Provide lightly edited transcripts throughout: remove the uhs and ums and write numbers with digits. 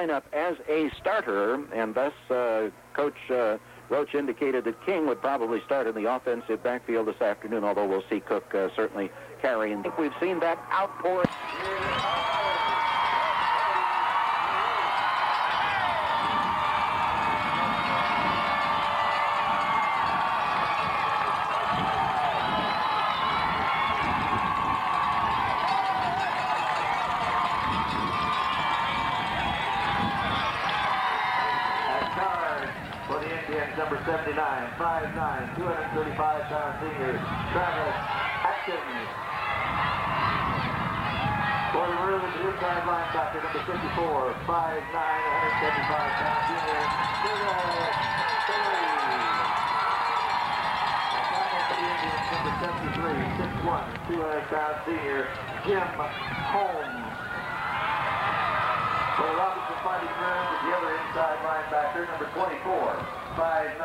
lineup as a starter, and thus Coach Roach indicated that King would probably start in the offensive backfield this afternoon, although we'll see Cook certainly carrying. I think we've seen that outpouring. Number 79, 5'9", 235-pound senior, Travis Atkins. For the Maroons, inside linebacker, number 54, 5'9", 175-pound junior, number 73, 6'1", 200-pound senior, Jim Holmes. For the Robinson Fighting Maroons, the other inside linebacker, number 24, 5'9",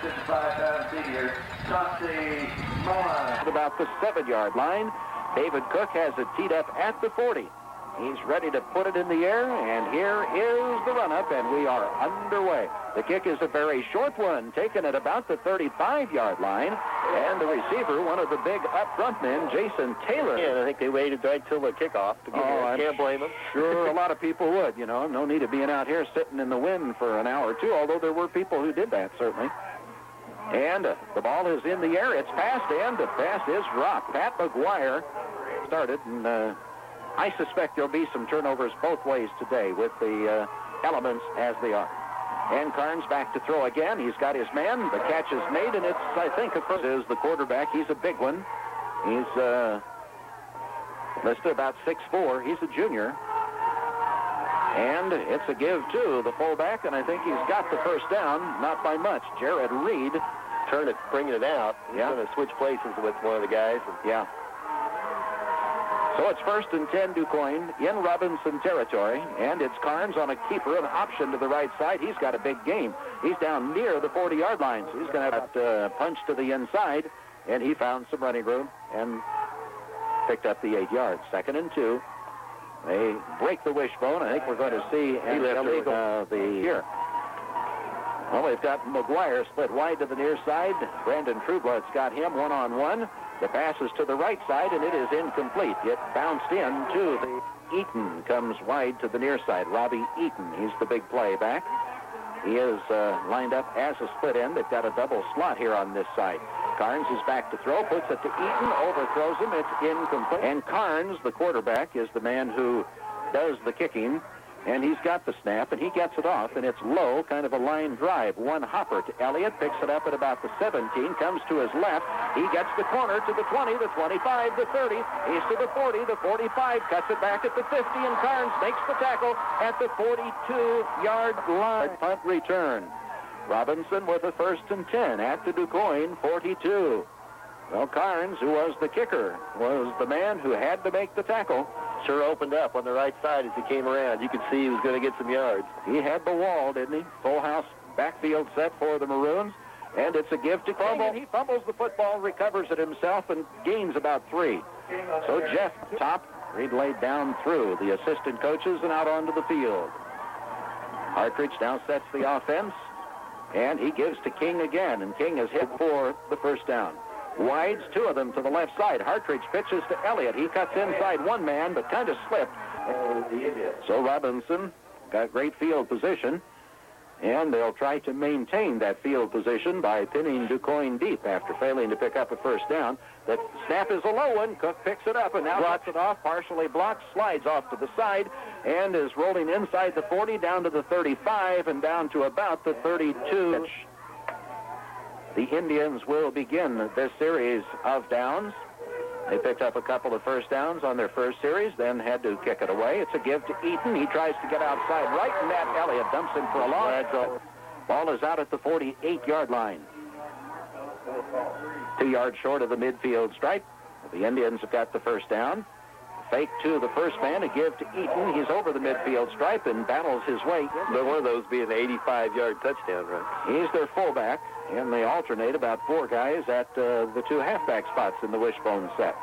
155-pound senior, Chauncey Moa. About the 7-yard line, David Cook has it teed up at the 40. He's ready to put it in the air, and here is the run-up, and we are underway. The kick is a very short one, taken at about the 35-yard line, and the receiver, one of the big up-front men, Jason Taylor. Yeah, and I think they waited right till the kickoff to get here. I can't blame them. Sure, a lot of people would, you know. No need of being out here sitting in the wind for an hour or two, although there were people who did that, certainly. And the ball is in the air. It's passed, and the pass is dropped. Pat McGuire started, and I suspect there'll be some turnovers both ways today with the elements as they are. And Carnes back to throw again. He's got his man. The catch is made, and it's, I think, is the quarterback. He's a big one. He's listed about 6'4". He's a junior. And it's a give to the fullback, and I think he's got the first down, not by much. Jared Reed bringing it out. He's going to switch places with one of the guys. Yeah. So it's 1st and 10 Duquoin in Robinson territory, and it's Carnes on a keeper, an option to the right side. He's got a big game. He's down near the 40-yard line, so he's going to have that punch to the inside, and he found some running room and picked up the 8 yards. 2nd and 2. They break the wishbone. I think we're going to see here. Well, they've got McGuire split wide to the near side. Brandon Trueblood's got him one-on-one. The pass is to the right side, and it is incomplete. It bounced in to the Eaton, comes wide to the near side. Robbie Eaton, he's the big play back. He is lined up as a split end. They've got a double slot here on this side. Carnes is back to throw, puts it to Eaton, overthrows him. It's incomplete. And Carnes, the quarterback, is the man who does the kicking. And he's got the snap, and he gets it off, and it's low, kind of a line drive. One hopper to Elliott, picks it up at about the 17, comes to his left. He gets the corner to the 20, the 25, the 30. He's to the 40, the 45, cuts it back at the 50, and Carnes makes the tackle at the 42-yard line. Punt return. Robinson with a 1st and 10 at the Duquoin 42. Well, Carnes, who was the kicker, was the man who had to make the tackle. Sure opened up on the right side as he came around. You could see he was going to get some yards. He had the wall, didn't he? Full house backfield set for the Maroons. And it's a give to King, and he fumbles the football, recovers it himself, and gains about 3. So Jeff Top, Reed laid down through the assistant coaches and out onto the field. Hartridge now sets the offense, and he gives to King again, and King is hit for the first down. Wides, 2 of them to the left side. Hartridge pitches to Elliott. He cuts inside one man, but kind of slipped. So Robinson got great field position, and they'll try to maintain that field position by pinning Duquoin deep after failing to pick up a first down. The snap is a low one. Cook picks it up and now blocks it off, partially blocks, slides off to the side, and is rolling inside the 40, down to the 35, and down to about the 32. The Indians will begin this series of downs. They picked up a couple of first downs on their first series, then had to kick it away. It's a give to Eaton. He tries to get outside right, and Matt Elliott dumps him for a loss. Ball is out at the 48-yard line. 2 yards short of the midfield stripe. The Indians have got the first down. Fake to the first man, a give to Eaton. He's over the midfield stripe and battles his way. But one of those being an 85-yard touchdown run. He's their fullback, and they alternate about 4 guys at the 2 halfback spots in the wishbone set.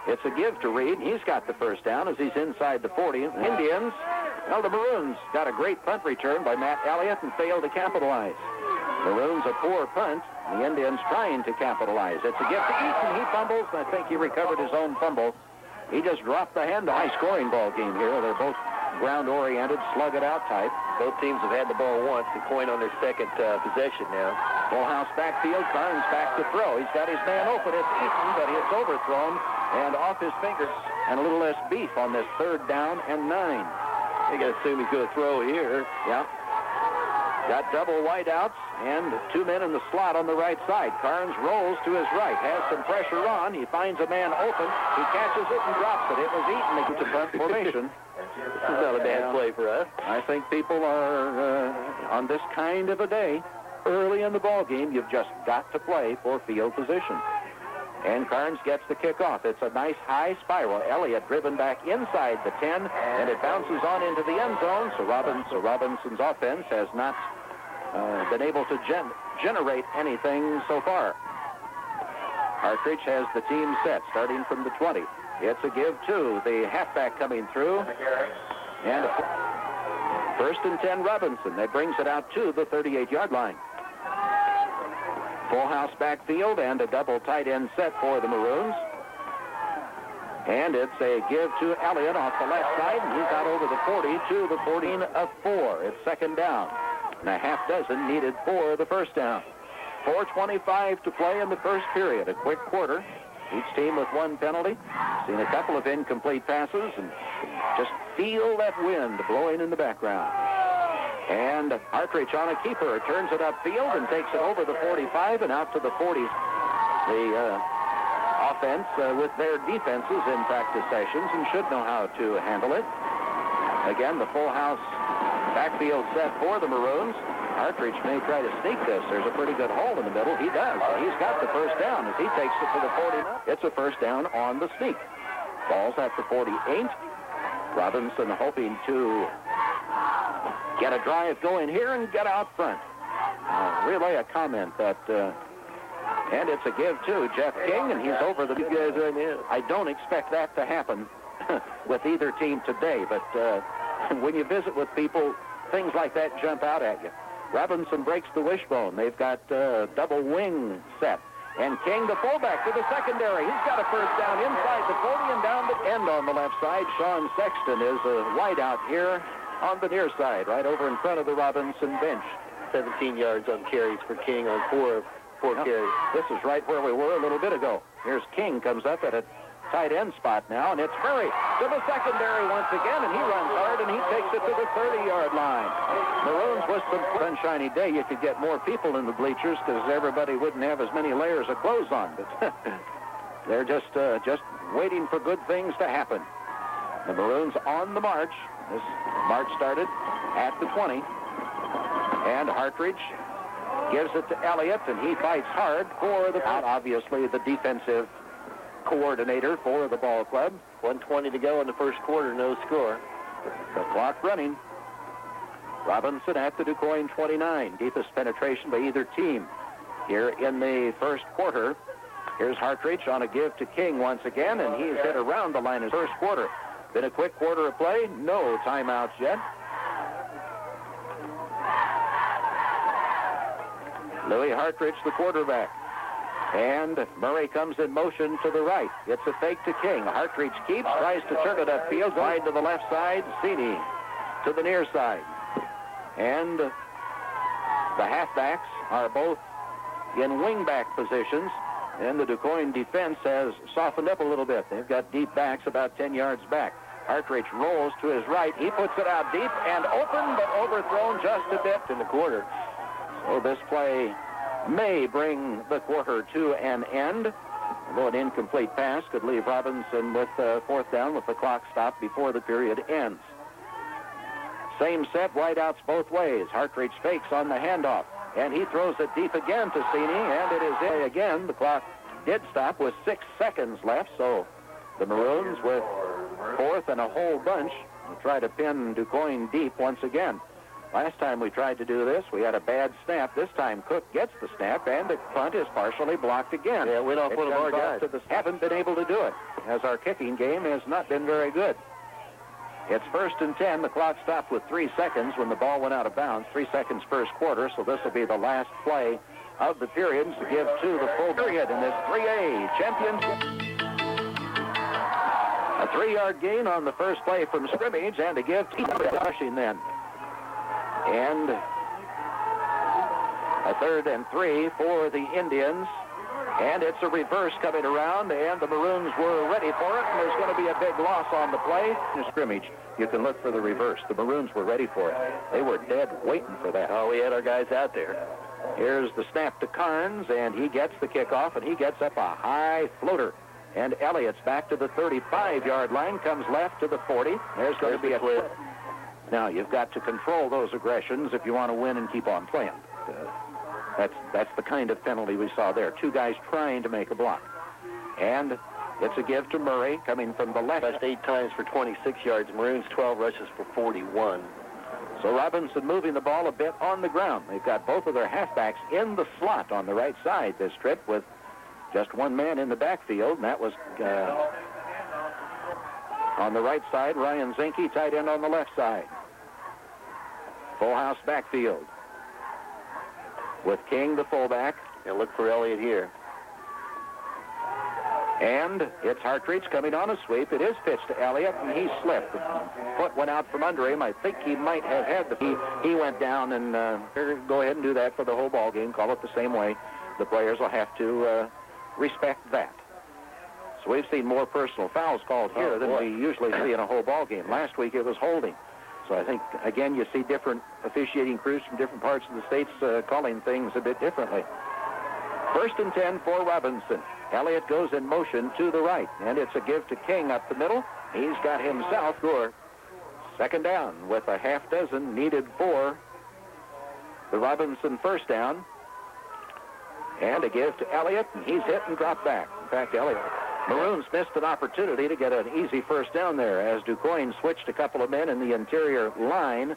It's a give to Reed. He's got the first down as he's inside the 40. Indians Well, the Maroons got a great punt return by Matt Elliott and failed to capitalize. Maroons a poor punt. The Indians trying to capitalize. It's a gift to Eaton. He fumbles. I think he recovered his own fumble. He just dropped the hand. A high-scoring ball game here. They're both ground-oriented, slug-it-out type. Both teams have had the ball once. Duquoin on their second possession now. Full house backfield. Carnes back to throw. He's got his man open. It's Eaton, but it's overthrown and off his fingers. And a little less beef on this 3rd down and 9. You got to assume he's going to throw here. Yeah. Got double wideouts and 2 men in the slot on the right side. Carnes rolls to his right, has some pressure on. He finds a man open. He catches it and drops it. It was Eaton that gets a punt formation. This is not a bad play for us. I think people are on this kind of a day. Early in the ball game, you've just got to play for field position. And Carnes gets the kickoff. It's a nice high spiral. Elliott driven back inside the 10, and it bounces on into the end zone. So Robinson's offense has not been able to generate anything so far. Partridge has the team set, starting from the 20. It's a give to the halfback coming through. And 1st and 10 Robinson. That brings it out to the 38-yard line. Full house backfield and a double tight end set for the Maroons. And it's a give to Elliott off the left side, and he's out over the 40 to the 14 of 4. It's 2nd down. And a half dozen needed for the 1st down. 4:25 to play in the 1st period. A quick quarter. Each team with 1 penalty. Seen a couple of incomplete passes, and just feel that wind blowing in the background. And Partridge on a keeper turns it upfield and takes it over the 45 and out to the 40. The offense with their defenses in practice sessions and should know how to handle it. Again, the full house backfield set for the Maroons. Partridge may try to sneak this. There's a pretty good hole in the middle. He does. He's got the 1st down as he takes it to the 49. It's a 1st down on the sneak. Ball's at the 48. Robinson hoping to get a drive going here and get out front. Relay a comment that, and it's a give to Jeff King, and he's over the... I don't expect that to happen with either team today, but when you visit with people, things like that jump out at you. Robinson breaks the wishbone. They've got double wing set. And King, the fullback, to the secondary. He's got a 1st down inside the 40 and down the end on the left side. Sean Sexton is a wideout here on the near side, right over in front of the Robinson bench. 17 yards on carries for King on 4 carries. This is right where we were a little bit ago. Here's King, comes up at a tight end spot now, and it's Murray to the secondary once again, and he runs hard, and he takes it to the 30-yard line. Maroons, with some sunshiny day, you could get more people in the bleachers because everybody wouldn't have as many layers of clothes on, but they're just waiting for good things to happen. The Maroons on the march. This march started at the 20, and Partridge gives it to Elliott, and he fights hard for the out. Obviously, the defensive coordinator for the ball club. 1:20 to go in the 1st quarter, no score. The clock running. Robinson at the Duquoin 29. Deepest penetration by either team here in the 1st quarter. Here's Partridge on a give to King once again, and he's hit around the line in the 1st quarter. Been a quick quarter of play. No timeouts yet. Louis Partridge, the quarterback. And Murray comes in motion to the right. It's a fake to King. Partridge keeps, tries to turn it upfield, wide to the left side. Cini to the near side. And the halfbacks are both in wingback positions. And the Duquoin defense has softened up a little bit. They've got deep backs about 10 yards back. Partridge rolls to his right. He puts it out deep and open, but overthrown just a bit in the quarter. So this play may bring the quarter to an end. Although an incomplete pass could leave Robinson with 4th down with the clock stopped before the period ends. Same set, wideouts both ways. Partridge fakes on the handoff, and he throws it deep again to Cini, and it is in again. The clock did stop with 6 seconds left, so the Maroons with 4th and a whole bunch will try to pin Duquoin deep once again. Last time we tried to do this, we had a bad snap. This time Cook gets the snap, and the punt is partially blocked again. Yeah, went off one of our guys. Haven't been able to do it, as our kicking game has not been very good. It's 1st and 10. The clock stopped with 3 seconds when the ball went out of bounds. 3 seconds first quarter, so this will be the last play of the periods to give to the full period in this 3A championship. A 3-yard gain on the first play from scrimmage and to give to rushing then. And a 3rd and 3 for the Indians. And it's a reverse coming around, and the Maroons were ready for it, and there's going to be a big loss on the play. In the scrimmage, you can look for the reverse. The Maroons were ready for it. They were dead waiting for that. Oh, we had our guys out there. Here's the snap to Carnes, and he gets the kickoff, and he gets up a high floater. And Elliott's back to the 35-yard line, comes left to the 40. There's going to be a clip. Now, you've got to control those aggressions if you want to win and keep on playing. That's the kind of penalty we saw there. 2 guys trying to make a block. And it's a give to Murray coming from the left. Best 8 times for 26 yards. Maroons 12 rushes for 41. So Robinson moving the ball a bit on the ground. They've got both of their halfbacks in the slot on the right side this trip with just 1 man in the backfield, and that was on the right side, Ryan Zinke, tight end on the left side. Full house backfield with King, the fullback. And look for Elliott here. And it's Hartreach coming on a sweep. It is pitched to Elliott, and he slipped. The foot went out from under him. I think he might have had the... He went down, and go ahead and do that for the whole ball game. Call it the same way. The players will have to respect that. So we've seen more personal fouls called here than we usually see in a whole ball game. Last week it was holding. So I think, again, you see different officiating crews from different parts of the states calling things a bit differently. 1st and 10 for Robinson. Elliott goes in motion to the right, and it's a give to King up the middle. He's got himself score. 2nd down with a half dozen needed for the Robinson first down. And a give to Elliott, and he's hit and dropped back. In fact, Maroons missed an opportunity to get an easy first down there as Duquoin switched a couple of men in the interior line,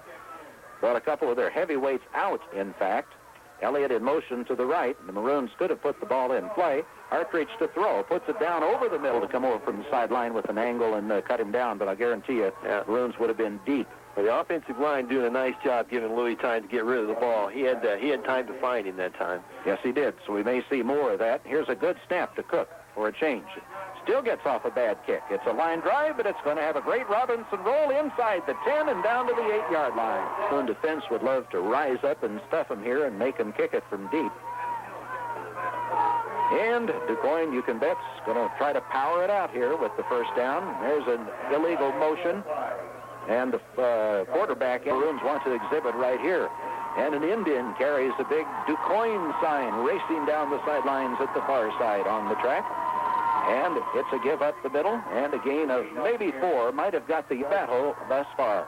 brought a couple of their heavyweights out, in fact. Elliott in motion to the right. The Maroons could have put the ball in play. Hartreach to throw, puts it down over the middle to come over from the sideline with an angle and cut him down, but I guarantee you, Maroons would have been deep. Well, the offensive line doing a nice job giving Louis time to get rid of the ball. He had time to find him that time. Yes, he did, so we may see more of that. Here's a good snap to Cook for a change. Still gets off a bad kick. It's a line drive, but it's going to have a great Robinson roll inside the 10 and down to the 8-yard line. Soon defense would love to rise up and stuff him here and make him kick it from deep. And Duquoin, you can bet, is going to try to power it out here with the first down. There's an illegal motion. And the quarterback Maroons want to exhibit right here. And an Indian carries a big Duquoin sign racing down the sidelines at the far side on the track. And it's a give up the middle and a gain of maybe 4. Might have got the battle thus far.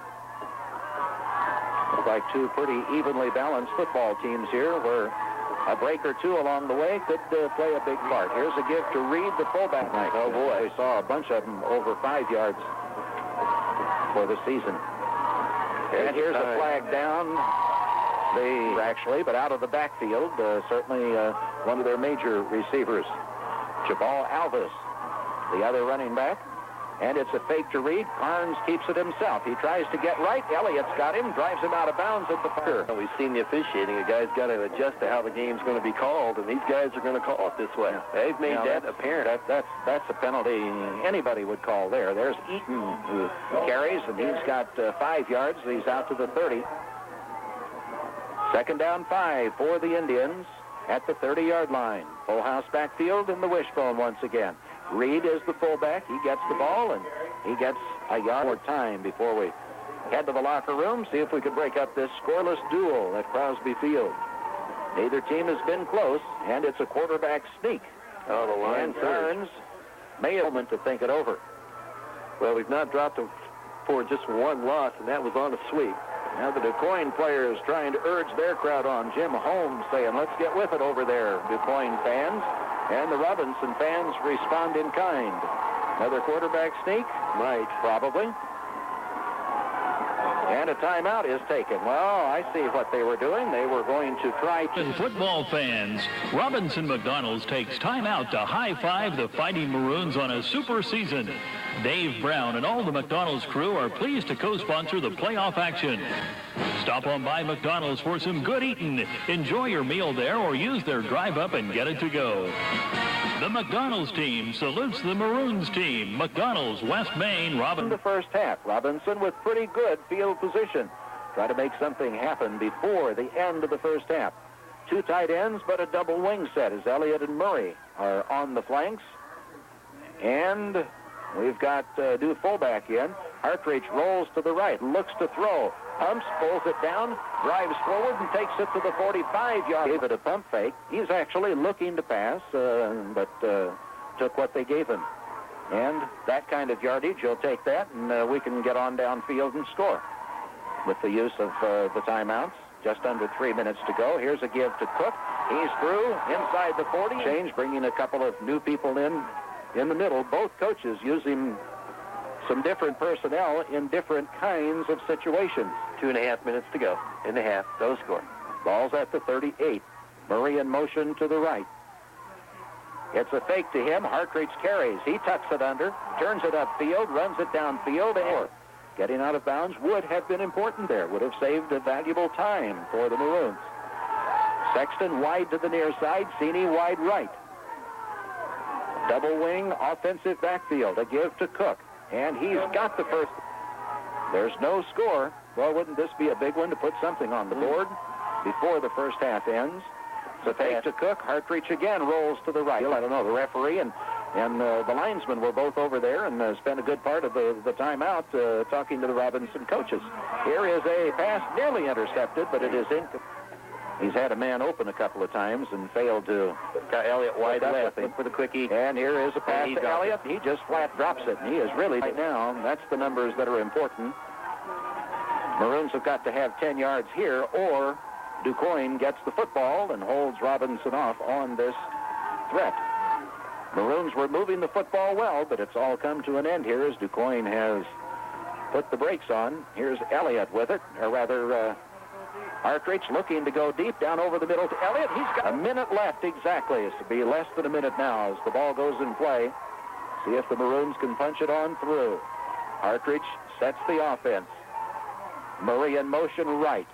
Looks like 2 pretty evenly balanced football teams here where a break or 2 along the way could play a big part. Here's a give to Reed, the fullback. Oh, boy, we saw a bunch of them over 5 yards for the season. And here's a flag down. But out of the backfield, certainly one of their major receivers, Jabal Alvis, the other running back. And it's a fake to Reed. Carnes keeps it himself. He tries to get right. Elliott's got him, drives him out of bounds at the fire. We've seen the officiating. A guy's got to adjust to how the game's going to be called, and these guys are going to call it this way. They've made that apparent. That's a penalty anybody would call there. There's Eaton who carries, and he's got 5 yards. He's out to the 30. 2nd down 5 for the Indians at the 30-yard line. Full house backfield and the wishbone once again. Reed is the fullback. He gets the ball, and he gets a yard more time before we head to the locker room, see if we could break up this scoreless duel at Crosby Field. Neither team has been close, and it's a quarterback sneak. Oh, the line and Carnes may have a moment to think it over. Well, we've not dropped them for just 1 loss, and that was on a sweep. Now the Duquoin players trying to urge their crowd on. Jim Holmes saying, let's get with it over there, Duquoin fans. And the Robinson fans respond in kind. Another quarterback sneak? Might, probably. And a timeout is taken. Well, I see what they were doing. They were going to try to... Football fans, Robinson McDonald's takes time out to high-five the Fighting Maroons on a super season. Dave Brown and all the McDonald's crew are pleased to co-sponsor the playoff action. Stop on by McDonald's for some good eating. Enjoy your meal there or use their drive-up and get it to go. The McDonald's team salutes the Maroons team. McDonald's, West Main, In the first half, Robinson with pretty good field position. Try to make something happen before the end of the first half. 2 tight ends, but a double wing set as Elliott and Murray are on the flanks. And we've got new fullback in. Hartreach rolls to the right, looks to throw, pumps, pulls it down, drives forward, and takes it to the 45-yard. Gave it a pump fake. He's actually looking to pass, but took what they gave him. And that kind of yardage, you'll take that, and we can get on downfield and score. With the use of the timeouts, just under 3 minutes to go. Here's a give to Cook. He's through inside the 40. Change, bringing a couple of new people in the middle. Both coaches using some different personnel in different kinds of situations. 2.5 minutes to go in the half. No score. Ball's at the 38. Murray in motion to the right. It's a fake to him. Hartreach carries. He tucks it under, turns it upfield, runs it downfield, and getting out of bounds would have been important there. Would have saved a valuable time for the Maroons. Sexton wide to the near side. Cini wide right. Double wing offensive backfield. A give to Cook. And he's got the first. There's no score. Well, wouldn't this be a big one to put something on the board before the first half ends? So fake to Cook. Hartreach again rolls to the right. I don't know, the referee and the linesmen were both over there and spent a good part of the timeout talking to the Robinson coaches. Here is a pass nearly intercepted, but it is incomplete. He's had a man open a couple of times and failed to. Got Elliott wide left. Look for the quickie. And here is a pass to Elliott. He just flat drops it. And he is really, right now, that's the numbers that are important. Maroons have got to have 10 yards here, or Duquoin gets the football and holds Robinson off on this threat. Maroons were moving the football well, but it's all come to an end here as Duquoin has put the brakes on. Here's Elliott with it, or rather, Hartreach looking to go deep down over the middle to Elliott. He's got a minute left exactly. It's to be less than a minute now as the ball goes in play. See if the Maroons can punch it on through. Hartreach sets the offense. Murray in motion right.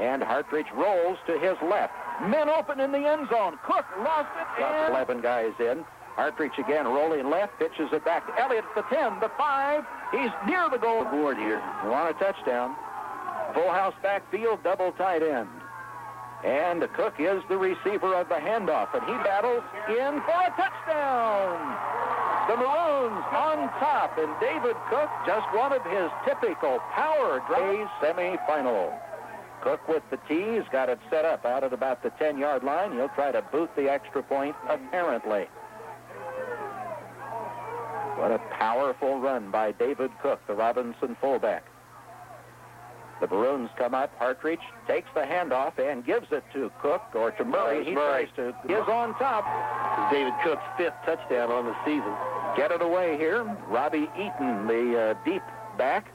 And Hartreach rolls to his left. Men open in the end zone. Cook lost it. And 11 guys in. Hartreach again rolling left. Pitches it back to Elliott at the 10, the 5. He's near the goal board here. We want a touchdown. Full house backfield, double tight end. And Cook is the receiver of the handoff, and he battles in for a touchdown. The Maroons on top, and David Cook, just one of his typical power drives, semifinal. Cook with the tee, he's got it set up out at about the 10-yard line. He'll try to boot the extra point, apparently. What a powerful run by David Cook, the Robinson fullback. The Maroons come up. Hartreach takes the handoff and gives it to Cook or to Murray. He tries to is on top. David Cook's 5th touchdown on the season. Get it away here. Robbie Eaton, the deep back.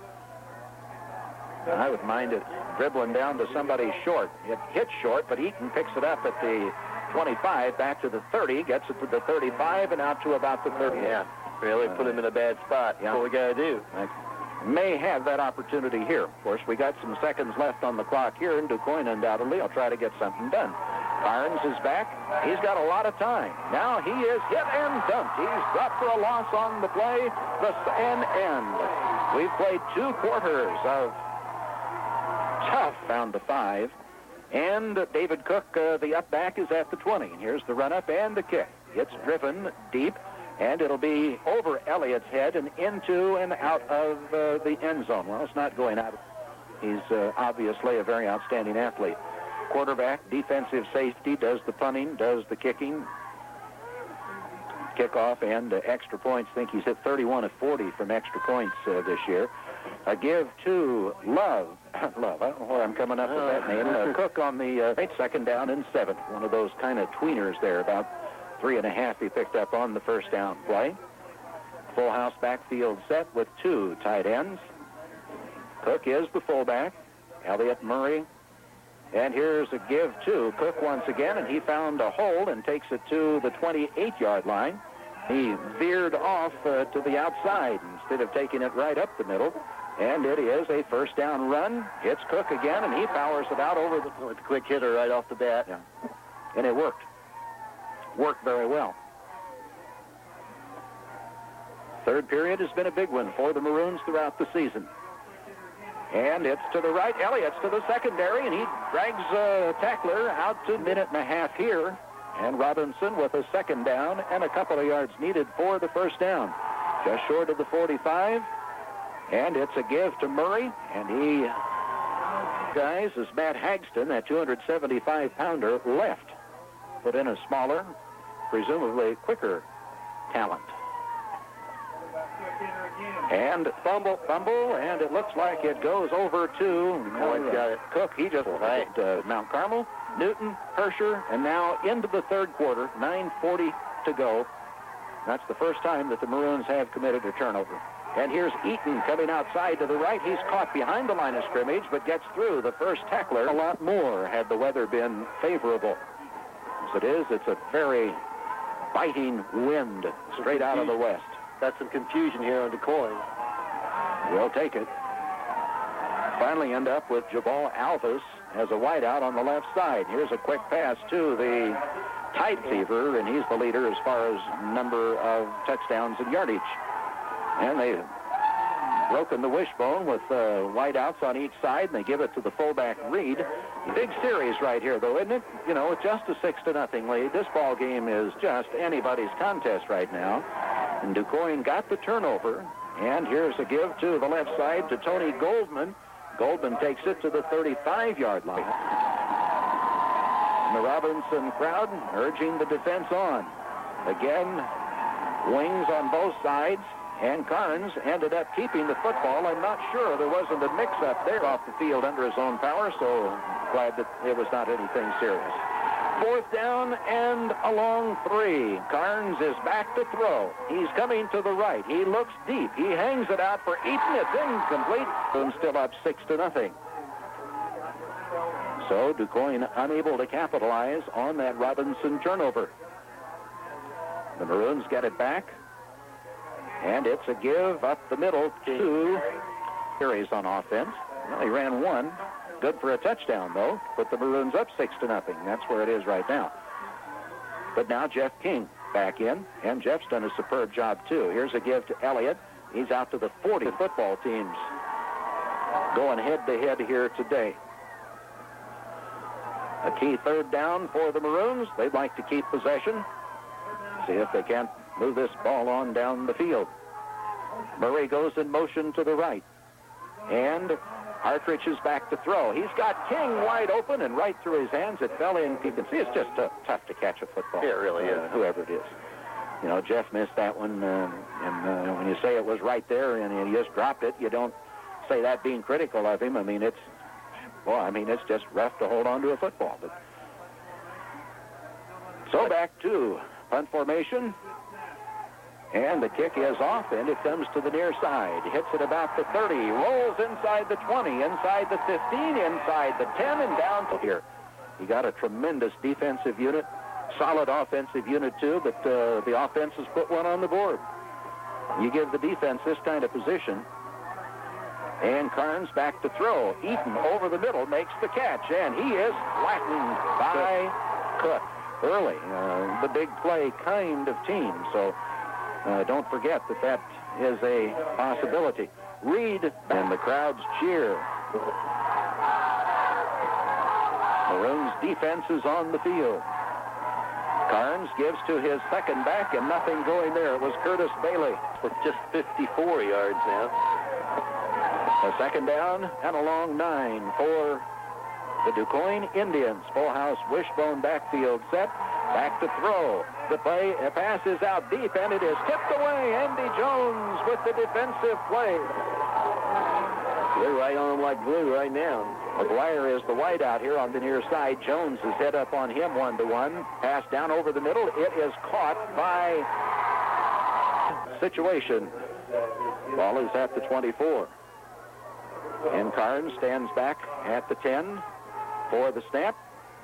I would mind it dribbling down to somebody short. It hits short, but Eaton picks it up at the 25, back to the 30, gets it to the 35, and out to about the 30. Yeah, really put him in a bad spot. That's what we got to do. May have that opportunity here. Of course, we got some seconds left on the clock here, and Duquoin undoubtedly will try to get something done. Carnes is back. He's got a lot of time. Now he is hit and dumped. He's dropped for a loss on the play. The end. We've played 2 quarters of tough down to 5. And David Cook, the up back, is at the 20. Here's the run-up and the kick. It's driven deep. And it'll be over Elliott's head and into and out of the end zone. Well, it's not going out. He's obviously a very outstanding athlete. Quarterback, defensive safety, does the punting, does the kicking, kickoff, and extra points. I think he's hit 31 of 40 from extra points this year. A give to Love. Love, I don't know where I'm coming up with that name. Cook on the 2nd down and 7. One of those kind of tweeners there, about 3.5 he picked up on the first down play. Full house backfield set with 2 tight ends. Cook is the fullback. Elliott, Murray. And here's a give to Cook once again, and he found a hole and takes it to the 28-yard line. He veered off to the outside, and instead of taking it right up the middle. And it is a first down run. Hits Cook again, and he powers it out over with a quick hitter right off the bat. Yeah. And it worked. Worked very well. Third period has been a big one for the Maroons throughout the season. And it's to the right. Elliott's to the secondary, and he drags Tackler out to a minute and a half here. And Robinson with a second down and a couple of yards needed for the first down. Just short of the 45. And it's a give to Murray. And he, guys, is Matt Hagston, that 275-pounder, left. Put in a smaller, presumably quicker talent. And fumble, and it looks like it goes over to Cook. He just Mount Carmel, Newton, Hersher, and now into the third quarter, 9:40 to go. That's the first time that the Maroons have committed a turnover. And here's Eaton coming outside to the right. He's caught behind the line of scrimmage, but gets through the first tackler a lot more had the weather been favorable. As it is, it's a very biting wind straight out of the west. Got some confusion here on Duquoin. We'll take it. Finally end up with Jabal Alvis as a wideout on the left side. Here's a quick pass to the Tide Fever, and he's the leader as far as number of touchdowns and yardage. And they've broken the wishbone with wideouts on each side, and they give it to the fullback Reed. Big series right here, though, isn't it? You know, with just a 6-0 lead. This ball game is just anybody's contest right now. And Duquoin got the turnover. And here's a give to the left side to Tony Goldman. Goldman takes it to the 35-yard line. And the Robinson crowd urging the defense on. Again, wings on both sides. And Carnes ended up keeping the football. I'm not sure. There wasn't a mix-up there off the field under his own power, so glad that it was not anything serious. Fourth down and a long 3. Carnes is back to throw. He's coming to the right. He looks deep. He hangs it out for Eaton. It's incomplete. And still up 6-0. So Duquoin unable to capitalize on that Robinson turnover. The Maroons get it back. And it's a give up the middle to carries on offense. Well, he ran one. Good for a touchdown, though. Put the Maroons up 6-0. That's where it is right now. But now Jeff King back in, and Jeff's done a superb job, too. Here's a give to Elliott. He's out to the 40 football teams going head-to-head here today. A key third down for the Maroons. They'd like to keep possession. See if they can't move this ball on down the field. Murray goes in motion to the right. And Hartridge is back to throw. He's got King wide open, and right through his hands it fell in. You can see it's just tough to catch a football. Yeah, it really is. Whoever it is. You know, Jeff missed that one, and when you say it was right there and he just dropped it, you don't say that being critical of him. I mean, it's just rough to hold on to a football. But so back to punt formation. And the kick is off, and it comes to the near side. Hits it about the 30, rolls inside the 20, inside the 15, inside the 10, and down to here. He got a tremendous defensive unit, solid offensive unit too, but the offense has put one on the board. You give the defense this kind of position, and Carnes back to throw. Eaton over the middle makes the catch, and he is flattened by Cook early. The big play kind of team, so don't forget that is a possibility. Reed and the crowds cheer. Maroons defense is on the field. Carnes gives to his second back, and nothing going there. It was Curtis Bailey with just 54 yards now. A second down and a long 9 for the Duquoin Indians. Full house wishbone backfield set. Back to throw. The pass is out deep, and it is tipped away. Andy Jones with the defensive play. They're right on him like glue right now. McGuire is the wideout here on the near side. Jones is head up on him 1-to-1. Pass down over the middle. It is caught by Situation. Ball is at the 24. And Carnes stands back at the 10 for the snap.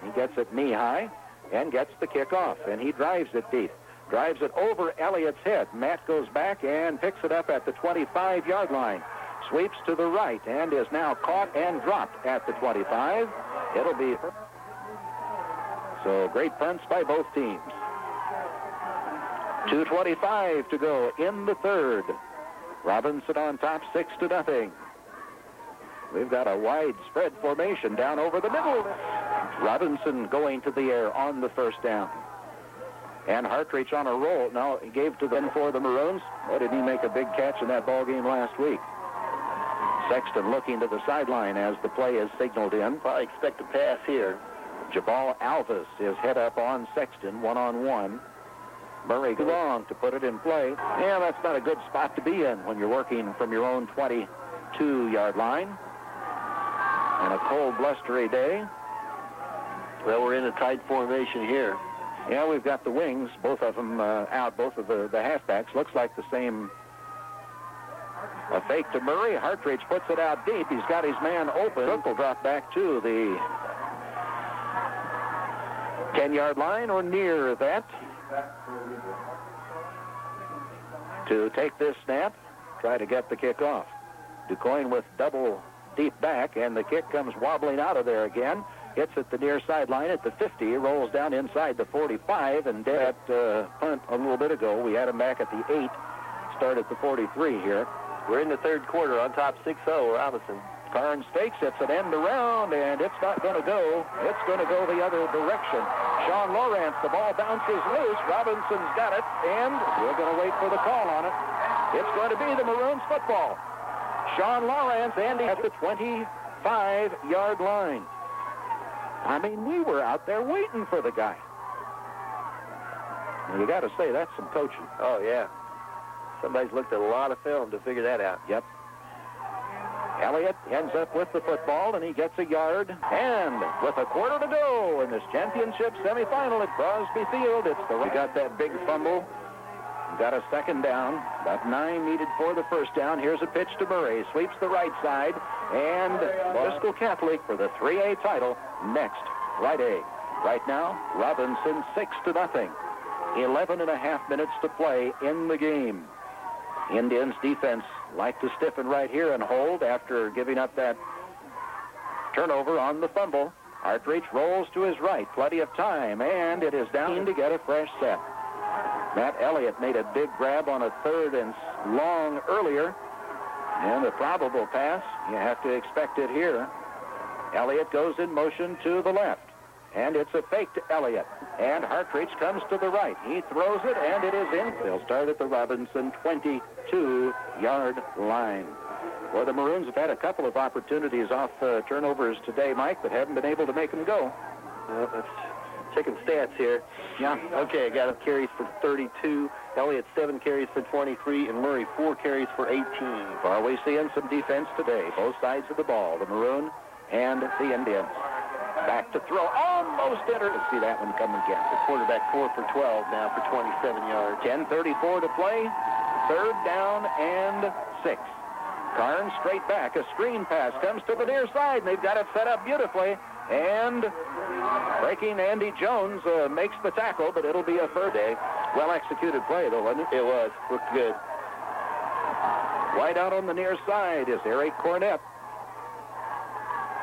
He gets it knee high and gets the kickoff, and he drives it deep. drives it over Elliott's head. Matt goes back and picks it up at the 25-yard line. Sweeps to the right and is now caught and dropped at the 25. It'll be... So great punts by both teams. 2:25 to go in the third. Robinson on top, 6-0. We've got a widespread formation down over the middle. Robinson going to the air on the first down. And Hartreach on a roll. Now he gave to them for the Maroons. Boy, did he make a big catch in that ball game last week. Sexton looking to the sideline as the play is signaled in. Probably expect a pass here. Jabal Alvis is head up on Sexton, one-on-one. Murray too long to put it in play. Yeah, that's not a good spot to be in when you're working from your own 22-yard line. On a cold, blustery day. Well, we're in a tight formation here. Yeah, we've got the wings, both of them out, both of the halfbacks. Looks like the same. A fake to Murray. Hartreach puts it out deep. He's got his man open. Cook will drop back to the 10-yard line or near that to take this snap, try to get the kick off. Duquoin with double deep back, and the kick comes wobbling out of there again. Hits at the near sideline at the 50, rolls down inside the 45, and dead punt a little bit ago. We had him back at the 8, start at the 43 here. We're in the third quarter on top 6-0, Robinson. Carnes fakes, it's an end around, and it's not going to go. It's going to go the other direction. Sean Lawrence, the ball bounces loose. Robinson's got it, and we're going to wait for the call on it. It's going to be the Maroons football. Sean Lawrence, Andy, at the 25-yard line. I mean, we were out there waiting for the guy. And you got to say, that's some coaching. Oh, yeah. Somebody's looked at a lot of film to figure that out. Yep. Elliott ends up with the football, and he gets a yard. And with a quarter to go in this championship semifinal at Crosby Field, we got that big fumble. Got a second down. About 9 needed for the first down. Here's a pitch to Murray. Sweeps the right side. And Bristol Catholic for the 3A title next. Right A. Right now, Robinson 6-0. 11 and a half minutes to play in the game. Indians defense like to stiffen right here and hold after giving up that turnover on the fumble. Hartreach rolls to his right. Plenty of time, and it is down to get a fresh set. Matt Elliott made a big grab on a third and long earlier. And a probable pass. You have to expect it here. Elliott goes in motion to the left. And it's a fake to Elliott. And Hartreach comes to the right. He throws it, and it is in. They'll start at the Robinson 22-yard line. Well, the Maroons have had a couple of opportunities off turnovers today, Mike, but haven't been able to make them go. Let's checking stats here. Yeah. Okay, I got him carries for 32. Elliott 7 carries for 23, and Murray 4 carries for 18. Well, we're seeing some defense today, both sides of the ball, the Maroon and the Indians. Back to throw, almost entered. See that one come again. The quarterback 4 for 12 now for 27 yards. 10:34 to play. Third down and 6. Carnes straight back. A screen pass comes to the near side, and they've got it set up beautifully. And breaking Andy Jones makes the tackle, but it'll be a first day. Well-executed play, though, wasn't it? It was. Looked good. Wide out on the near side is Eric Cornett.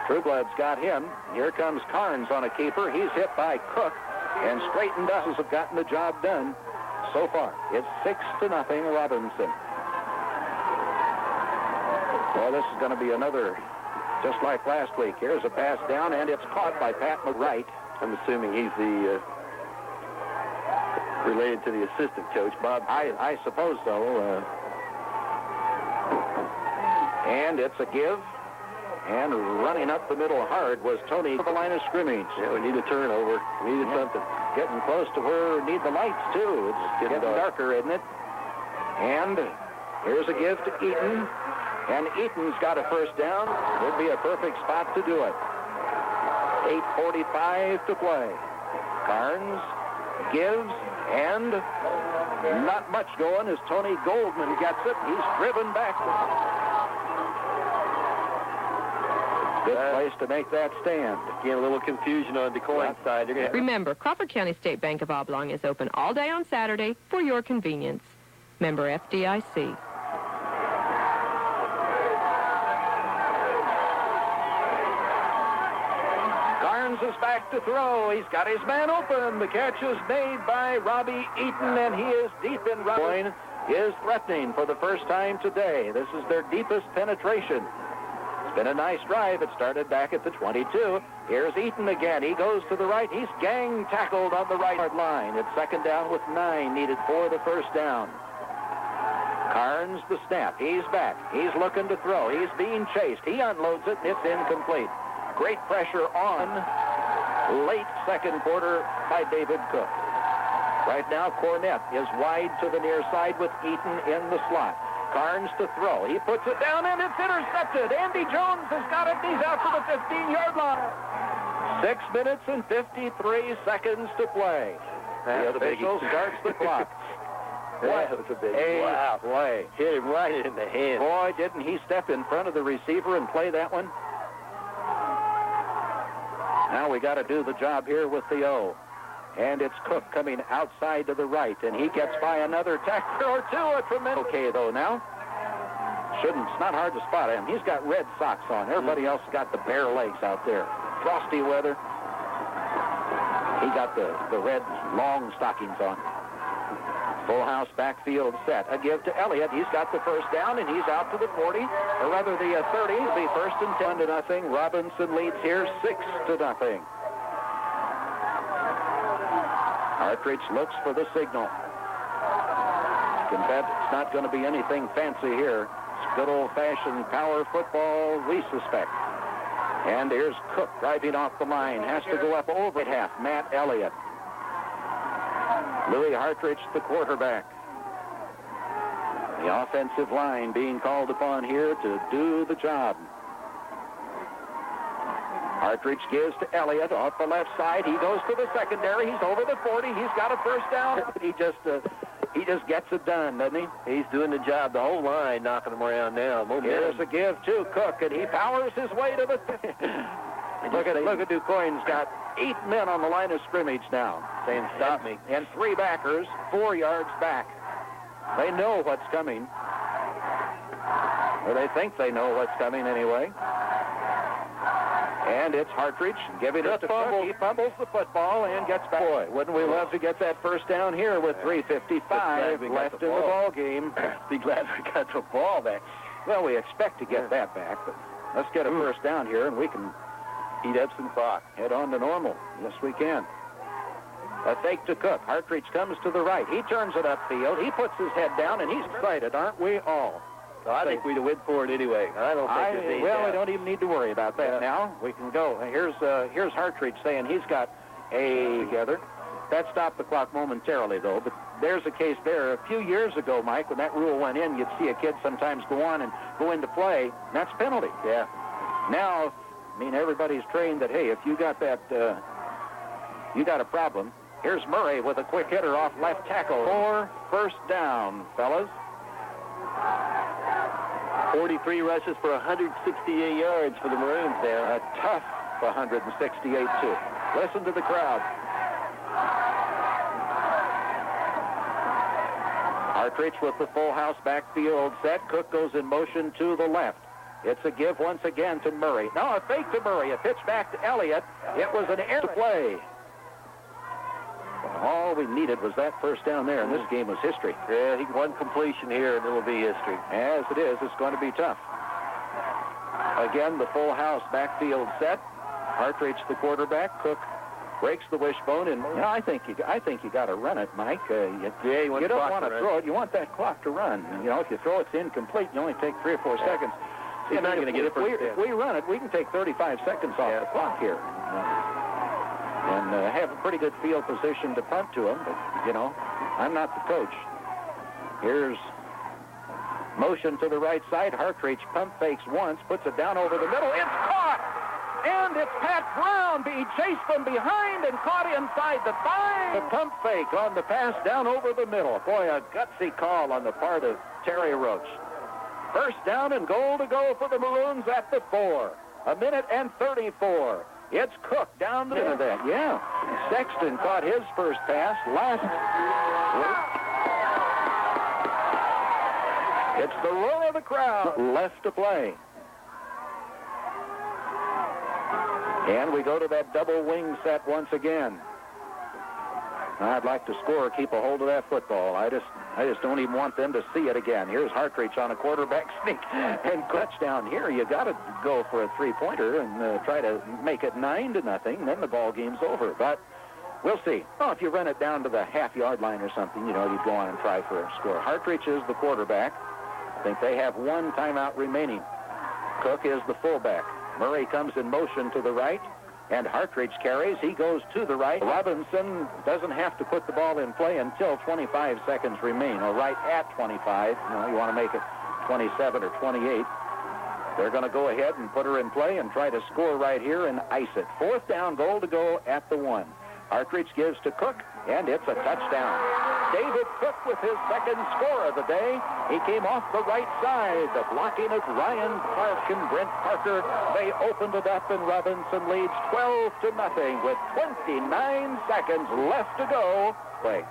Trueblood's got him. Here comes Carnes on a keeper. He's hit by Cook, and straightened up have gotten the job done. So far, it's 6-0 Robinson. Well, this is going to be another, just like last week. Here's a pass down, and it's caught by Pat McWright. I'm assuming he's the related to the assistant coach, Bob. I suppose so. And it's a give. And running up the middle hard was Tony to the line of scrimmage. Yeah, we need a turnover. We needed something. Getting close to where we need the lights, too. It's getting darker, isn't it? And here's a give to Eaton. And Eaton's got a first down. Would be a perfect spot to do it. 8:45 to play. Carnes gives, and not much going as Tony Goldman gets it. He's driven back. Good place to make that stand. Again, a little confusion on Duquoin's side. Remember, Crawford County State Bank of Oblong is open all day on Saturday for your convenience. Member FDIC. Carnes is back to throw. He's got his man open. The catch is made by Robbie Eaton, and he is deep in. Duquoin is threatening for the first time today. This is their deepest penetration. It's been a nice drive. It started back at the 22. Here's Eaton again. He goes to the right. He's gang tackled on the right line. It's second down with 9 needed for the first down. Carnes the snap. He's back. He's looking to throw. He's being chased. He unloads it. It's incomplete. Great pressure on late second quarter by David Cook. Right now, Cornett is wide to the near side with Eaton in the slot. Carnes to throw. He puts it down, and it's intercepted. Andy Jones has got it. He's out to the 15-yard line. 6 minutes and 53 seconds to play. The official starts the clock. That was a big play. Hit him right in the hand. Boy, didn't he step in front of the receiver and play that one? Now we got to do the job here with the O. And it's Cook coming outside to the right, and he gets by another tackler or two. A tremendous. Okay, though, now. It's not hard to spot him. He's got red socks on. Everybody else got the bare legs out there. Frosty weather. He got the red long stockings on. Full house backfield set. A give to Elliott. He's got the first down, and he's out to the 40, or rather the 30. The first and 10-0. Robinson leads here 6-0. Hartridge looks for the signal. You can bet it's not going to be anything fancy here. It's good old-fashioned power football, we suspect. And here's Cook driving off the line. Has to go up over at half. Matt Elliott. Louis Hartridge, the quarterback. The offensive line being called upon here to do the job. Hartridge gives to Elliott off the left side. He goes to the secondary. He's over the 40. He's got a first down. He just gets it done, doesn't he? He's doing the job. The whole line knocking him around now. Here's a give to Cook, and he powers his way to the... Look at Duquoin's got 8 men on the line of scrimmage now. Saying, stop me. And 3 backers, 4 yards back. They know what's coming. Or they think they know what's coming anyway. And it's Hartridge giving it to Cook. He fumbles the football and gets back. Boy, wouldn't we love to get that first down here with 3:55 left in the ball game. Be glad we got the ball back. Well, we expect to get that back, but let's get a first down here, and we can heat up some clock. Head on to normal. Yes, we can. A fake to Cook. Hartridge comes to the right. He turns it upfield. He puts his head down, and he's excited, aren't we all? So I think we'd have went for it anyway. I don't think we don't even need to worry about that now. We can go. Here's Hartridge saying he's got a together. That stopped the clock momentarily, though. But there's a case there. A few years ago, Mike, when that rule went in, you'd see a kid sometimes go on and go into play. That's penalty. Yeah. Now, I mean, everybody's trained that, hey, if you got that, you got a problem. Here's Murray with a quick hitter off left tackle. 4 first down, fellas. 43 rushes for 168 yards for the Maroons there. A tough 168, too. Listen to the crowd. Hartridge with the full house backfield set. Cook goes in motion to the left. It's a give once again to Murray. Now a fake to Murray. A pitch back to Elliott. It was an air play. All we needed was that first down there, and this game was history. Yeah, he one completion here, and it'll be history. As it is, it's going to be tough. Again, the full house backfield set. Hartridge, the quarterback. Cook breaks the wishbone, and I think you got to run it, Mike. You don't want to throw it. You want that clock to run. You know, if you throw it's incomplete, you only take 3 or 4 seconds. You're not going to get it. If we run it, we can take 35 seconds off the clock here. And have a pretty good field position to punt to him, but, you know, I'm not the coach. Here's motion to the right side. Hartridge pump fakes once, puts it down over the middle. It's caught! And it's Pat Brown. He chased from behind and caught inside the 5. The pump fake on the pass down over the middle. Boy, a gutsy call on the part of Terry Roach. First down and goal to go for the Maroons at the 4. A minute and 34. It's Cook down the end of that. Yeah. Sexton caught his first pass last. It's the roar of the crowd. Left to play. And we go to that double wing set once again. I'd like to score, keep a hold of that football. I just don't even want them to see it again. Here's Hartreach on a quarterback sneak and touchdown. Here you got to go for a three-pointer and try to make it 9-0. Then the ball game's over. But we'll see. Oh, if you run it down to the half-yard line or something, you'd go on and try for a score. Hartreach is the quarterback. I think they have one timeout remaining. Cook is the fullback. Murray comes in motion to the right. And Hartreach carries. He goes to the right. Robinson doesn't have to put the ball in play until 25 seconds remain, or right at 25. You want to make it 27 or 28. They're going to go ahead and put her in play and try to score right here and ice it. 4th down, goal to go at the 1. Hartreach gives to Cook, and it's a touchdown. David Cook with his second score of the day. He came off the right side. The blocking of Ryan Clark and Brent Parker. They opened it up, and Robinson leads 12-0 with 29 seconds left to go. Play.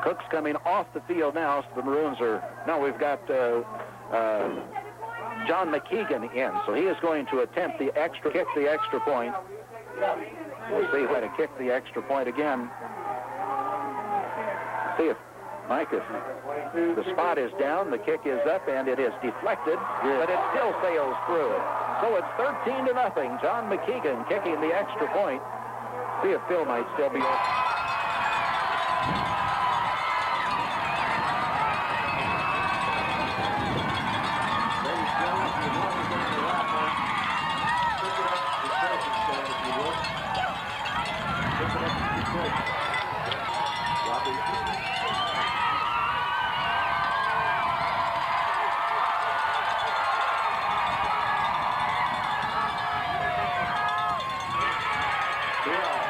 Cook's coming off the field now, so the Maroons are... No, we've got John McKeegan in, so he is going to attempt kick the extra point. We'll see how to kick the extra point again. See if, Mike, if the spot is down, the kick is up, and it is deflected, but it still sails through. So it's 13-0. John McKeegan kicking the extra point. See if Phil might still be open. Yeah.